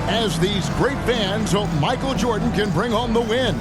as these great fans hope Michael Jordan can bring home the win.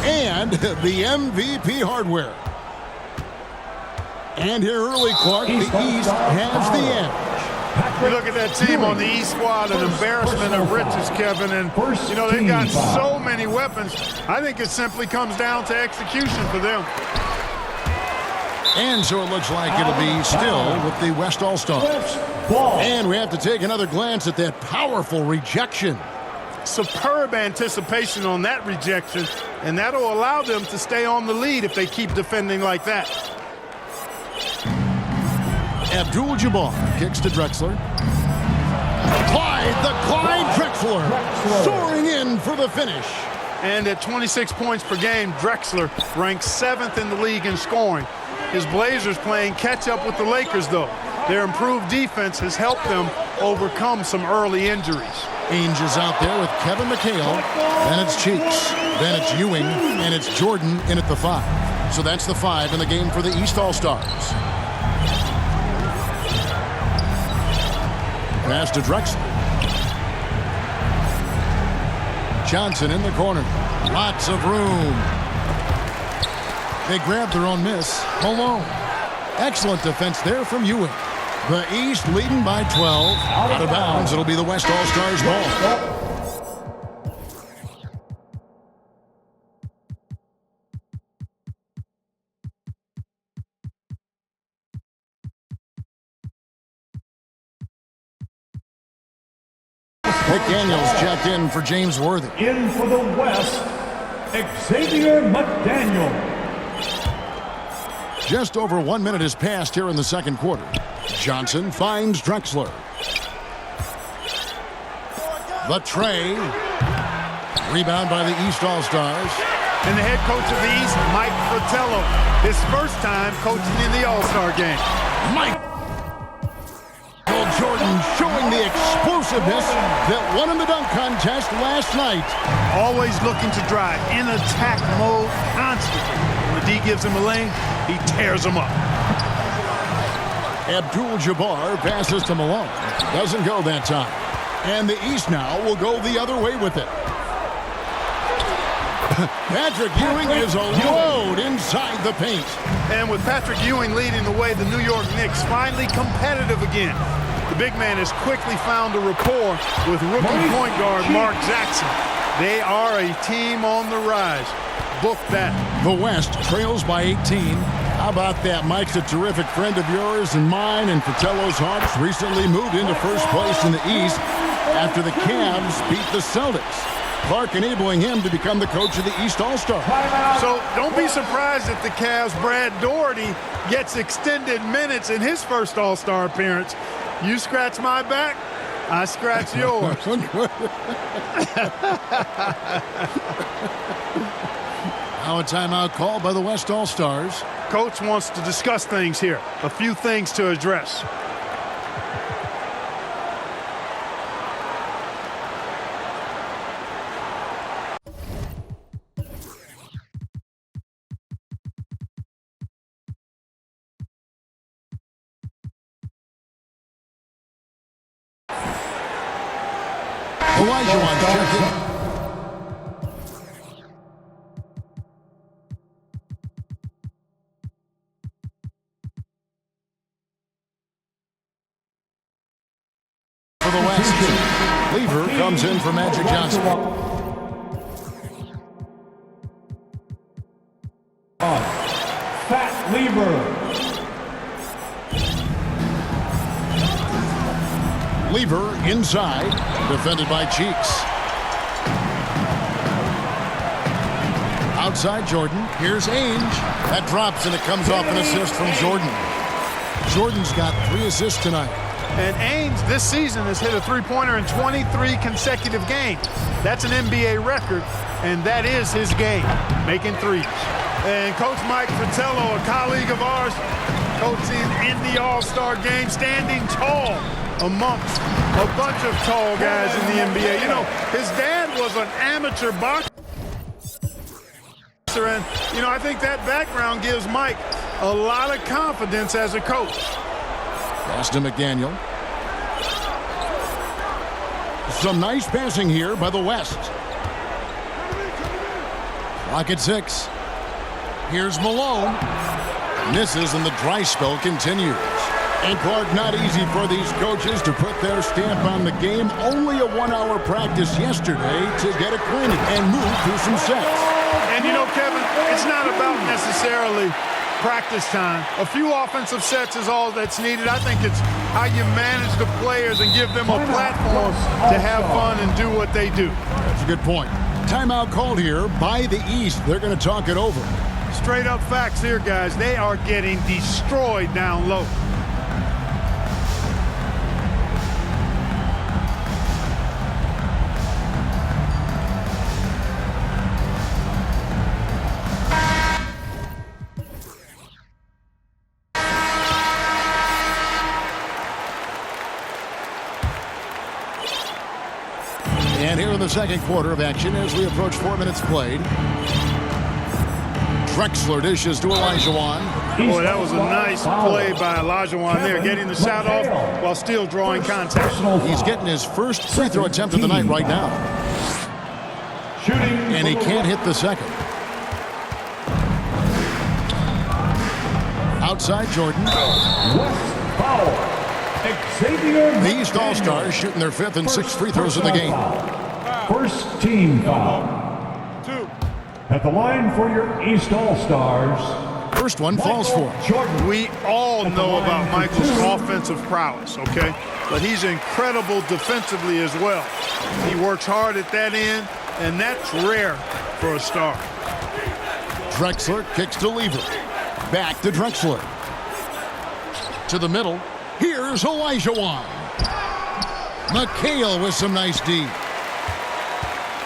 And the MVP hardware. And here early, Clark, the East has the edge. You look at that team on the East squad, an embarrassment of riches, Kevin. And, you know, they've got so many weapons. I think it simply comes down to execution for them. And so it looks like it'll be still with the West All-Stars. And we have to take another glance at that powerful rejection. Superb anticipation on that rejection, and that'll allow them to stay on the lead if they keep defending like that. Abdul-Jabbar kicks to Drexler. Clyde Drexler soaring in for the finish. And at 26 points per game, Drexler ranks 7th in the league in scoring. His Blazers playing catch-up with the Lakers, though. Their improved defense has helped them overcome some early injuries. Ainge is out there with Kevin McHale. Then it's Cheeks. Then it's Ewing. And it's Jordan in at the 5. So that's the 5 in the game for the East All-Stars. Pass to Drexler. Johnson in the corner. Lots of room. They grabbed their own miss. Malone. Excellent defense there from Ewing. The East leading by 12. Out of bounds. It'll be the West All-Stars ball. McDaniels checked in for James Worthy. In for the West, Xavier McDaniel. Just over 1 minute has passed here in the second quarter. Johnson finds Drexler. The tray. Rebound by the East All-Stars. And the head coach of the East, Mike Fratello. His first time coaching in the All-Star game. Michael Jordan showing the explosiveness that won him the dunk contest last night. Always looking to drive in attack mode constantly. When the D gives him a lane, he tears him up. Abdul-Jabbar passes to Malone. Doesn't go that time. And the East now will go the other way with it. Patrick Ewing is a load inside the paint. And with Patrick Ewing leading the way, the New York Knicks finally competitive again. The big man has quickly found a rapport with rookie point guard Mark Jackson. They are a team on the rise. Book that. The West trails by 18. How about that? Mike's a terrific friend of yours and mine, and Fratello's Hawks recently moved into first place in the East after the Cavs beat the Celtics. Clark enabling him to become the coach of the East All-Star. So don't be surprised if the Cavs' Brad Daugherty gets extended minutes in his first All-Star appearance. You scratch my back, I scratch yours. Now a timeout called by the West All-Stars. Coach wants to discuss things here. A few things to address. Olajuwon checked in. for the West. Lever comes in for Magic Johnson. Fat Lever. Lever inside, defended by Cheeks. Outside Jordan, here's Ainge. That drops and it comes off an assist from Jordan. Jordan's got 3 assists tonight. And Ainge this season has hit a three-pointer in 23 consecutive games. That's an NBA record, and that is his game, making threes. And Coach Mike Fratello, a colleague of ours, coaching in the All-Star game, standing tall amongst a bunch of tall guys in the NBA. You know, his dad was an amateur boxer, and, you know, I think that background gives Mike a lot of confidence as a coach. Pass to McDaniel. Some nice passing here by the West. Clock at 6. Here's Malone. Misses and the dry spell continues. And Clark, not easy for these coaches to put their stamp on the game. Only a 1-hour practice yesterday to get acquainted and move through some sets. And you know, Kevin, it's not about necessarily practice time. A few offensive sets is all that's needed. I think it's how you manage the players and give them a platform to have fun and do what they do. That's a good point. Timeout called here by the East. They're going to talk it over. Straight up facts here, guys. They are getting destroyed down low. And here in the second quarter of action as we approach 4 minutes played. Drexler dishes to Olajuwon. Boy, that was a nice play by Olajuwon there, getting the shot off while still drawing contact. He's getting his first free throw attempt of the night right now. And he can't hit the second. Outside Jordan. The East All-Stars shooting their 5th and 6th free throws of the game. First team foul. 2. At the line for your East All-Stars. First one falls for Jordan. We all know about Michael's offensive prowess, okay? But he's incredible defensively as well. He works hard at that end, and that's rare for a star. Drexler kicks to Lever. Back to Drexler. To the middle. Here's Olajuwon. McHale with some nice D.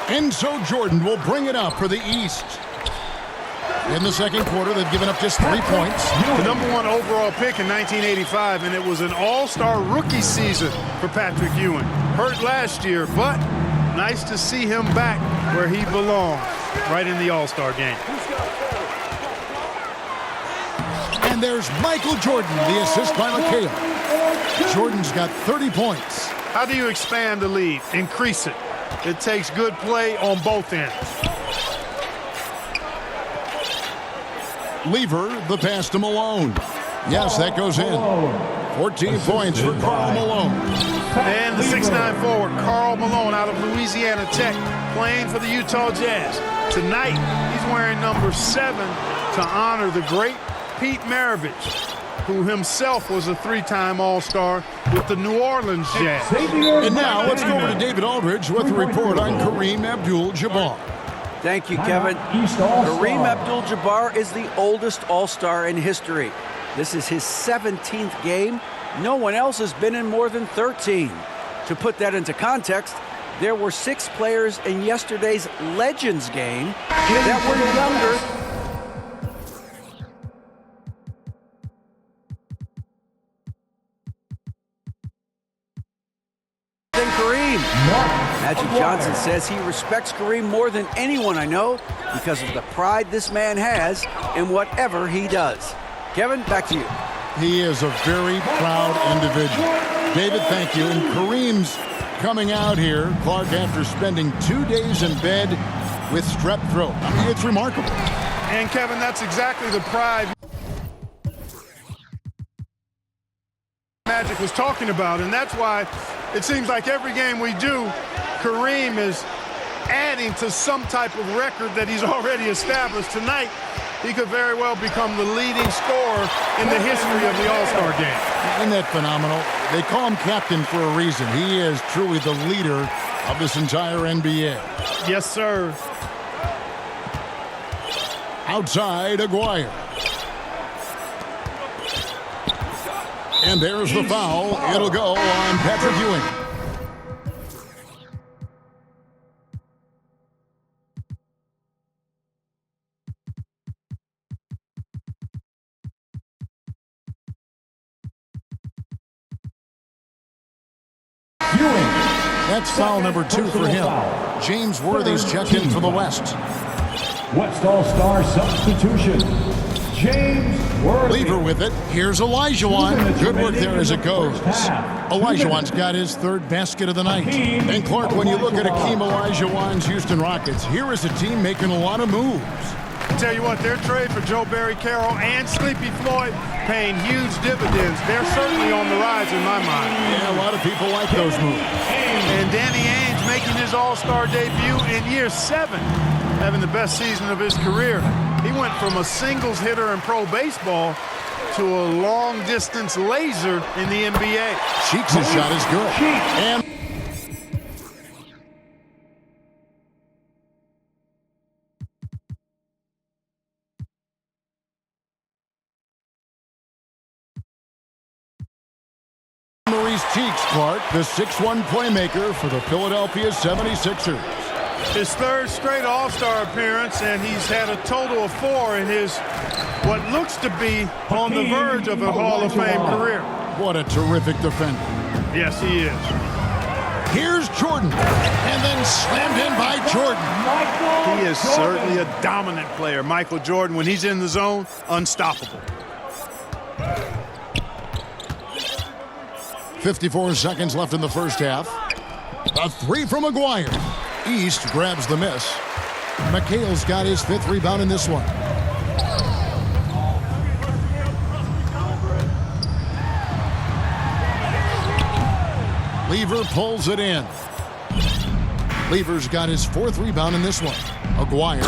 And so Jordan will bring it up for the East. In the second quarter, they've given up just 3 points. The #1 overall pick in 1985, and it was an all-star rookie season for Patrick Ewing. Hurt last year, but nice to see him back where he belongs, right in the all-star game. And there's Michael Jordan, the assist by McHale. Jordan's got 30 points. How do you expand the lead? Increase it. It takes good play on both ends. Lever, the pass to Malone. Yes, that goes in. 14 points for Karl Malone. And the 6'9" forward, Karl Malone, out of Louisiana Tech, playing for the Utah Jazz. Tonight, he's wearing number 7 to honor the great Pete Maravich, who himself was a 3-time All-Star with the New Orleans Jazz. And now let's go over to David Aldridge with a report on Kareem Abdul-Jabbar. Thank you, Kevin. Kareem Abdul-Jabbar is the oldest All-Star in history. This is his 17th game. No one else has been in more than 13. To put that into context, there were 6 players in yesterday's Legends game that were younger than Kareem. Magic Johnson says he respects Kareem more than anyone I know because of the pride this man has in whatever he does. Kevin, back to you. He is a very proud individual. David, thank you. And Kareem's coming out here, Clark, after spending 2 days in bed with strep throat. I mean, it's remarkable. And, Kevin, that's exactly the pride Magic was talking about, and that's why It seems like every game we do, Kareem is adding to some type of record that he's already established. Tonight, he could very well become the leading scorer in the history of the All-Star game. Isn't that phenomenal? They call him captain for a reason. He is truly the leader of this entire NBA. Yes, sir. Outside, Aguirre. And there's the foul. It'll go on Patrick Ewing. That's foul number 2 for him. James Worthy's checked in for the West. West All-Star substitution, James Worthy. Lever with it. Here's Olajuwon. Good work there as it goes. Olajuwon's got his 3rd basket of the night. And Clark, when you look at Hakeem Olajuwon's Houston Rockets, here is a team making a lot of moves. I tell you what, their trade for Joe Barry Carroll and Sleepy Floyd paying huge dividends. They're certainly on the rise in my mind. Yeah, a lot of people like those moves. And Danny Ainge making his All-Star debut in year 7, having the best season of his career. He went from a singles hitter in pro baseball to a long-distance laser in the NBA. Cheeks' shot is good. And Maurice Cheeks, Clark, the 6'1 playmaker for the Philadelphia 76ers. His 3rd straight All-Star appearance, and he's had a total of 4 in his what looks to be on the verge of a Hall of Fame career. What a terrific defender. Yes, he is. Here's Jordan, and then slammed in by Jordan. He is certainly a dominant player. Michael Jordan, when he's in the zone, unstoppable. 54 seconds left in the first half. A 3 from Aguirre. East grabs the miss. McHale's got his 5th rebound in this one. Lever pulls it in. Lever's got his 4th rebound in this one. Aguirre.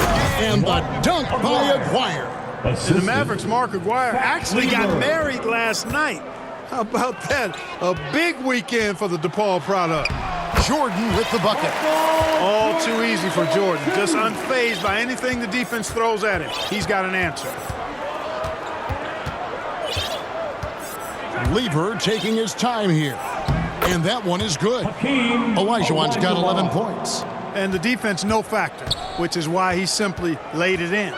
And the dunk by Aguirre. And the Mavericks' Mark Aguirre actually got married last night. How about that? A big weekend for the DePaul product. Jordan with the bucket. All too easy for Jordan. Just unfazed by anything the defense throws at him. He's got an answer. Lever taking his time here. And that one is good. Olajuwon's got 11 points. And the defense no factor, which is why he simply laid it in.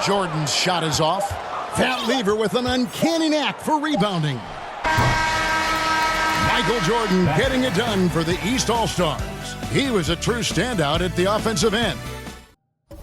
Jordan's shot is off. Pat Lever with an uncanny knack for rebounding. Michael Jordan getting it done for the East All-Stars. He was a true standout at the offensive end.